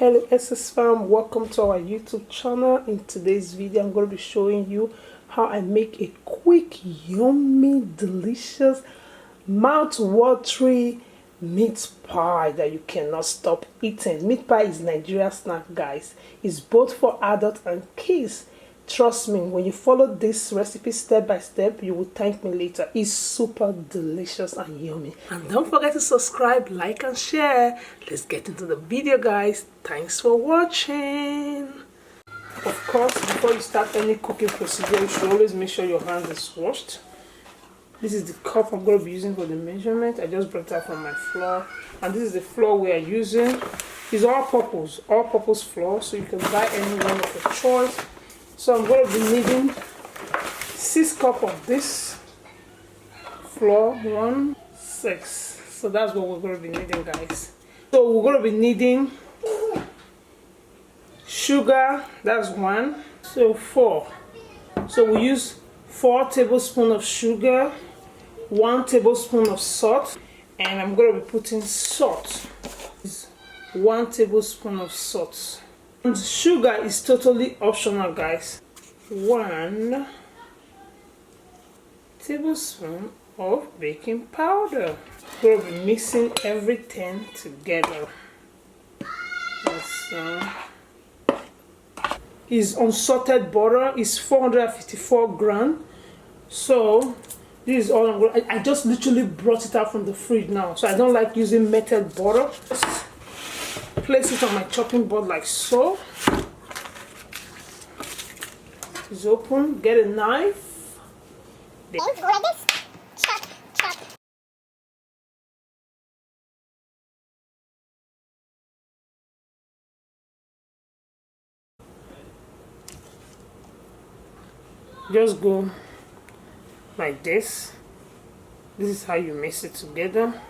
Hello SS fam, welcome to our YouTube channel. In today's video I'm going to be showing you how I make a quick, yummy, delicious, mouth-watering meat pie that you cannot stop eating. Meat pie is Nigerian snack, guys. It's both for adults and kids. Trust me, when you follow this recipe step by step, you will thank me later. It's super delicious and yummy. And don't forget to subscribe, like and share. Let's get into the video, guys. Thanks for watching. Of course, before you start any cooking procedure, you should always make sure your hands is washed. This is the cup I'm going to be using for the measurement. I just brought it out from my flour. And this is the flour we are using. It's all-purpose flour, so you can buy any one of your choice. So I'm going to be needing 6 cups of this flour, 1, 6. So that's what we're going to be needing, guys. So we're going to be needing sugar, that's 1. So 4. So we use 4 tablespoons of sugar, 1 tablespoon of salt, and I'm going to be putting salt. 1 tablespoon of salt. And sugar is totally optional, guys. 1 tablespoon of baking powder. We'll be mixing everything together. This is unsalted butter. It's 454 grams. So this is all I'm going. I just literally brought it out from the fridge now. So I don't like using melted butter. Just place it on my chopping board like so. It's open. Get a knife. Chop, chop. Just go like this. This is how you mix it together.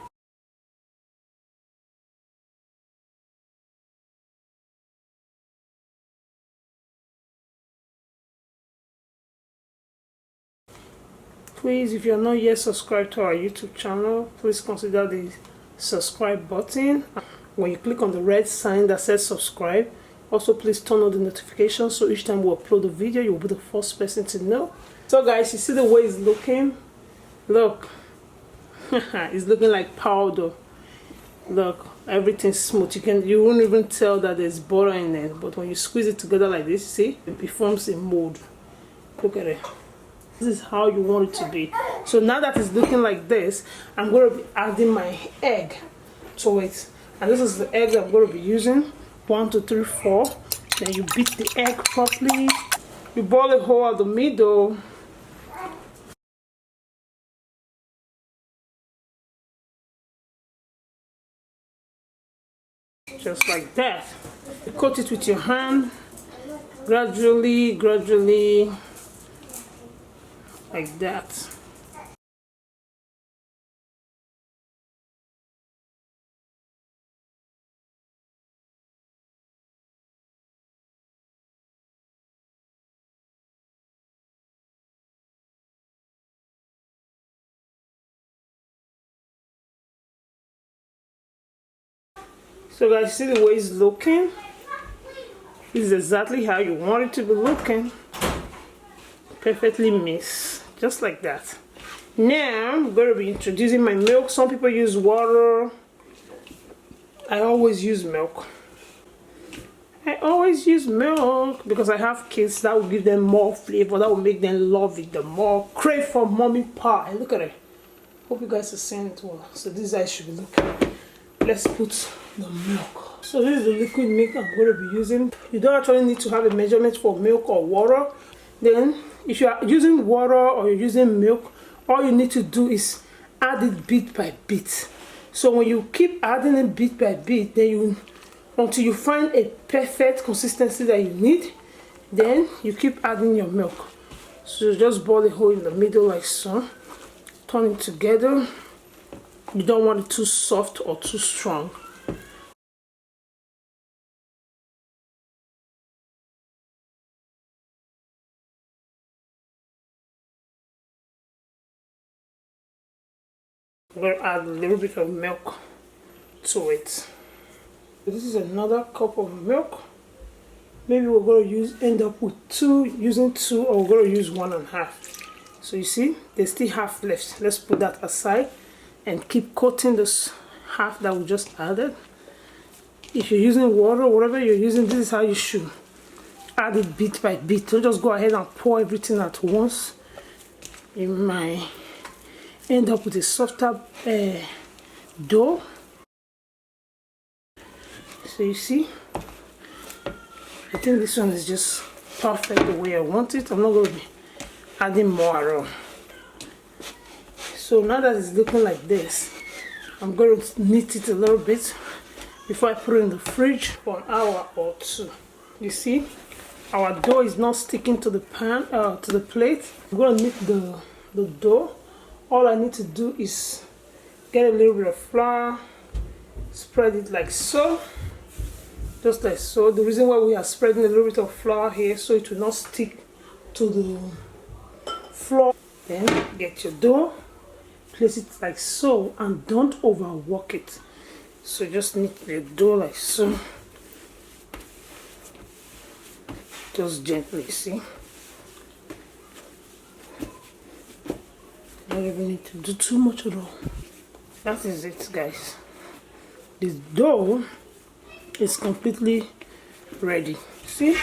Please, if you're not yet subscribed to our YouTube channel, please consider the subscribe button. When you click on the red sign that says subscribe, also please turn on the notifications so each time we upload a video, you'll be the first person to know. So guys, you see the way it's looking? Look, it's looking like powder. Look, everything's smooth. You won't even tell that there's butter in it, but when you squeeze it together like this, see, it forms a mold. Look at it. This is how you want it to be. So now that it's looking like this, I'm going to be adding my egg to it. And this is the egg I'm going to be using. 1, 2, 3, 4. Then you beat the egg properly. You boil a hole at the middle. Just like that. You coat it with your hand. Gradually, like that. So guys, see the way it's looking? This is exactly how you want it to be looking. Perfectly mixed, just like that. Now I'm going to be introducing my milk. Some people use water. I always use milk. Because I have kids. That will give them more flavor. That will make them love it the more. Crave for mommy pie. Look at it. Hope you guys are seeing it well. So this is how it should be looking. Let's put the milk. So this is the liquid milk I'm going to be using. You don't actually need to have a measurement for milk or water. Then if you are using water or you're using milk, all you need to do is add it bit by bit. So when you keep adding it bit by bit, then until you find a perfect consistency that you need, then you keep adding your milk. So just boil the whole in the middle like so. Turn it together. You don't want it too soft or too strong. I'm going to add a little bit of milk to it. This is another cup of milk. Maybe we're going to end up with using two, or we're going to use 1.5. So you see, there's still half left. Let's put that aside and keep coating this half that we just added. If you're using water, whatever you're using, this is how you should add it bit by bit. Don't just go ahead and pour everything at once. You might end up with a softer dough. So you see, I think this one is just perfect the way I want it. I'm not going to be adding more at all. So now that it's looking like this, I'm going to knead it a little bit before I put it in the fridge for an hour or two. You see, our dough is not sticking to the pan, to the plate. I'm going to knead the dough. All I need to do is get a little bit of flour, spread it like so, just like so. The reason why we are spreading a little bit of flour here, so it will not stick to the floor. Then get your dough, place it like so, and don't overwork it. So just knead the dough like so, just gently, see. Don't even need to do too much at all. That is it, guys. This dough is completely ready. See?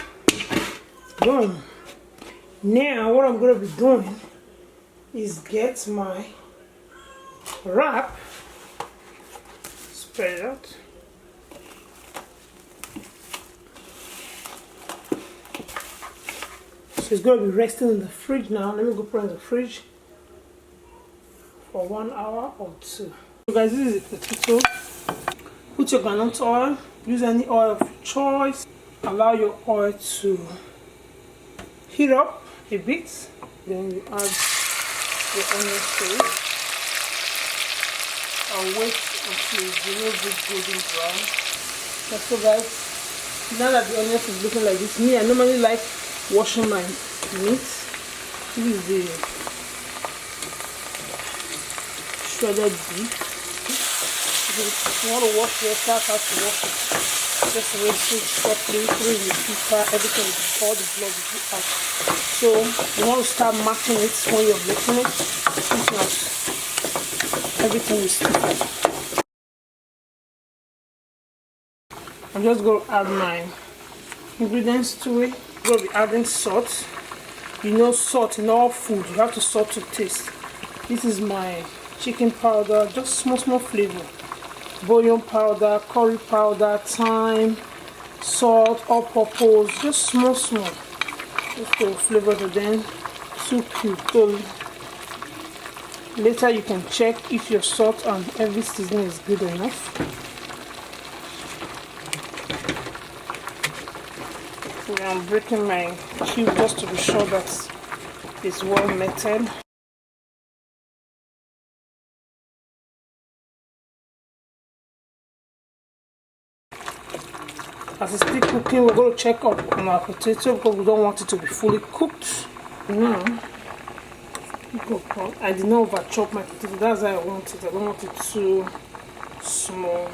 Done. Now what I'm going to be doing is get my wrap, spread it out. So it's going to be resting in the fridge now. Let me go put it in the fridge for 1 hour or 2. So guys, this is a potato. Put your groundnut oil. Use any oil of your choice. Allow your oil to heat up a bit. Then you add your onions to it. I'll wait until it's a little bit golden brown. So guys, now that the onions is looking like this, I normally like washing my meat. This is the shredded beef. If you want to wash your start how to wash it. Just rinse it properly, put it in the pizza, everything, all the blood will be out. So you want to start marking it when you're making it. If not, everything is sticky. I'm just going to add my ingredients to it. I'm going to be adding salt. You know, salt in all food, you have to salt to taste. This is my chicken powder, just small flavor. Bouillion powder, curry powder, thyme, salt, all purpose, just small. Just to flavor it then. So cute. So later you can check if your salt and every seasoning is good enough. So I'm breaking my cube just to be sure that it's well melted. As it's still cooking, we're going to check up on our potato because we don't want it to be fully cooked. Now, I did not over chop my potato. That's how I want it. I don't want it too small.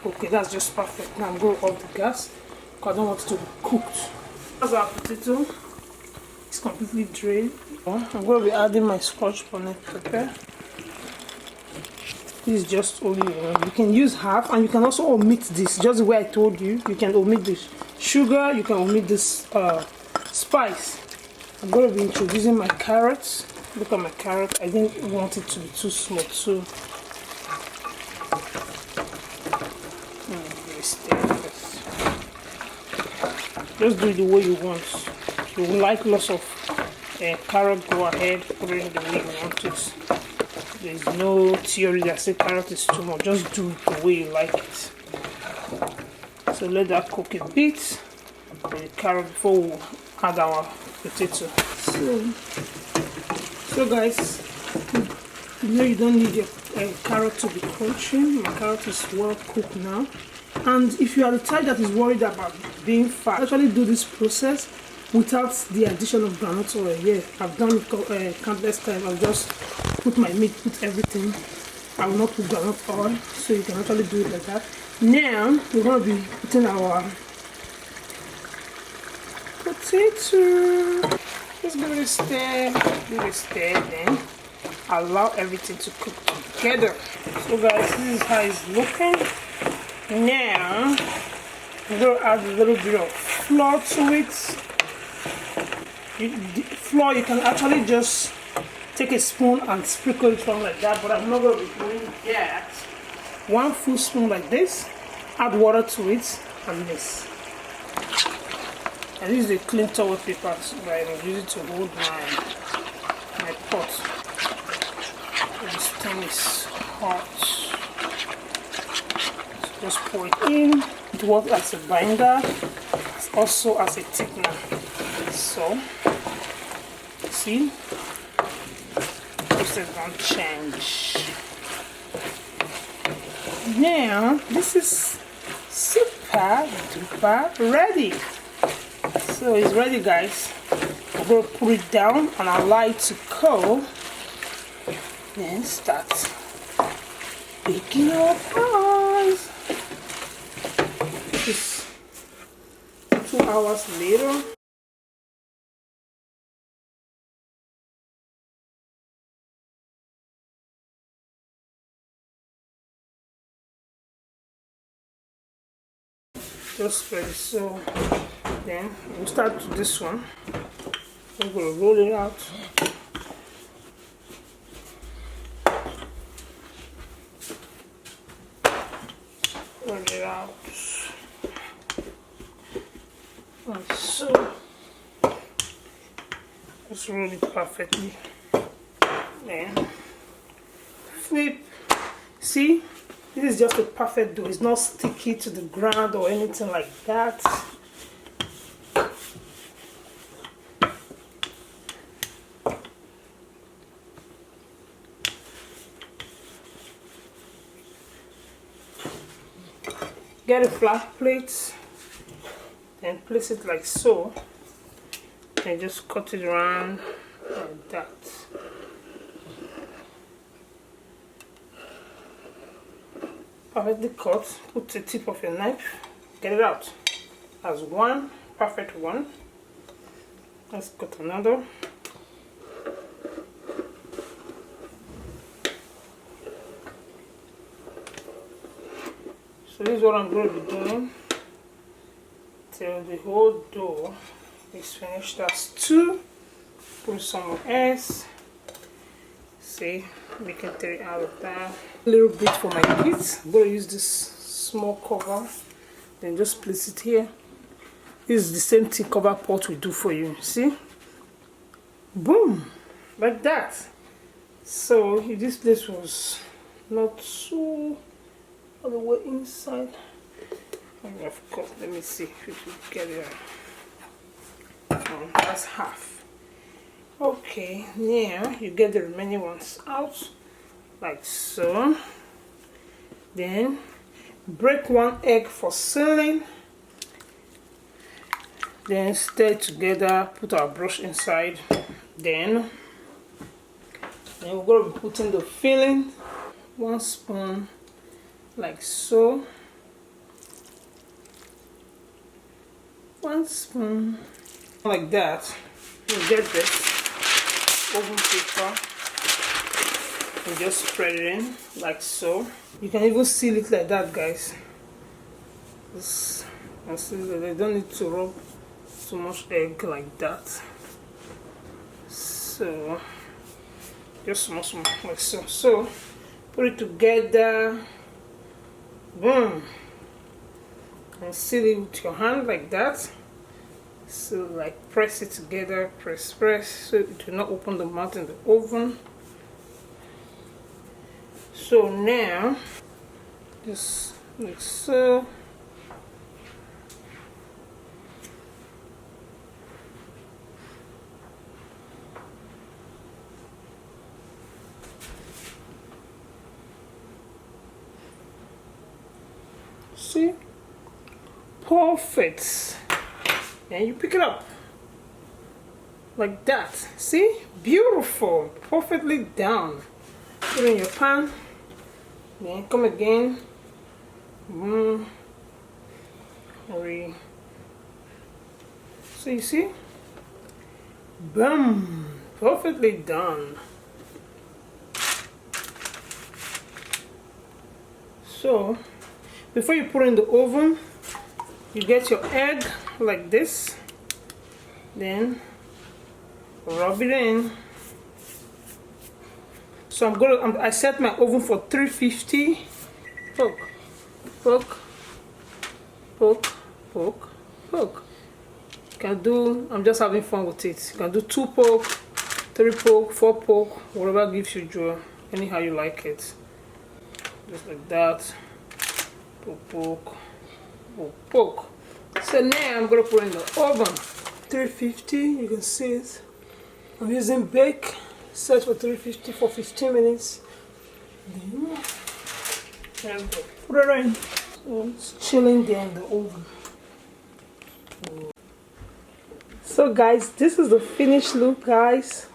Okay, that's just perfect. Now I'm going to off the gas because I don't want it to be cooked. That's our potato. It's completely drained. I'm going to be adding my scotch bonnet pepper. This is just only one. You can use half, and you can also omit this, just the way I told you. You can omit this sugar, you can omit this spice. I'm going to be introducing my carrots. Look at my carrot. I didn't want it to be too small, so just do it the way you want. If you like lots of carrot, go ahead, put it in the way you want it. There's no theory that says carrot is too much. Just do it the way you like it. So let that cook a bit with the carrot before we add our potato. So guys, you know you don't need your carrot to be crunchy. My carrot is well cooked now. And if you are the type that is worried about being fat, actually do this process without the addition of groundnut oil. Yeah, I've done it countless times. I'll just put my meat, put everything. I will not put groundnut oil, so you can actually do it like that. Now we're going to be putting our potato. Just give it a stir, then allow everything to cook together. So guys, this is how it's looking. Now I'm going to add a little bit of flour to it. Flour, you can actually just take a spoon and sprinkle it on like that, but I'm not going to be doing that. 1 full spoon like this, add water to it and mix. I use a clean towel paper, so I use it to hold my pot. This thing is hot. So just pour it in. It works as a binder, also as a thickener. So, see, this don't change. Now, this is super duper ready. So it's ready, guys. I'm going to put it down and allow it to cool. Then start baking our pies. This is 2 hours later. Just ready. So then we'll start with this one. I'm going to roll it out. Roll it out. Like so. Just roll it perfectly. Then flip. See? This is just a perfect dough. It's not sticky to the ground or anything like that. Get a flat plate, then place it like so, and just cut it around like that. Perfectly cut. Put the tip of your knife, get it out. As one perfect one. Let's cut another. So this is what I'm going to be doing till the whole dough is finished. That's 2. Put some else. See, making 3 out of that. A little bit for my kids. I'm going to use this small cover. Then just place it here. This is the same thing cover pot we do for you. See? Boom! Like that. So if this place was not so all the way inside, and of course, let me see if we can get it out. Oh, that's half. Okay, now you get the remaining ones out like so. Then break 1 egg for sealing. Then stir together, put our brush inside. Then we're going to be putting the filling. 1 spoon like so. 1 spoon like that. You get this oven paper and just spread it in like so. You can even seal it like that, guys. This, and seal it. They don't need to rub too much egg like that. So just small like so. So put it together. Boom. And seal it with your hand like that. So like press it together, press so it will not open the mouth in the oven. So now just like so. See? Perfect. And you pick it up like that. See? Beautiful. Perfectly done. Put it in your pan. Then come again. Hurry. So you see, boom, perfectly done. So before you put it in the oven, you get your egg like this, then rub it in. So I set my oven for 350. Poke, poke, poke, poke, poke. You can do, I'm just having fun with it. You can do 2 poke, 3 poke, 4 poke, whatever gives you joy, anyhow you like it. Just like that. Poke, poke, poke, poke. So now I'm gonna put it in the oven. 350, you can see it. I'm using bake, set for 350 for 15 minutes. Then put it in. So it's chilling there in the oven. So guys, this is the finished look, guys.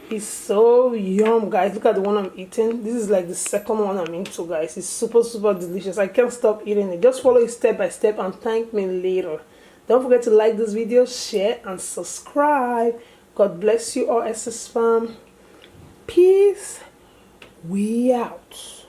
It's so yum, guys. Look at the one I'm eating. This is like the second one I'm into, guys. It's super delicious. I can't stop eating it. Just follow it step by step and thank me later. Don't forget to like this video, share and subscribe. God bless you all, SS fam. Peace. We out.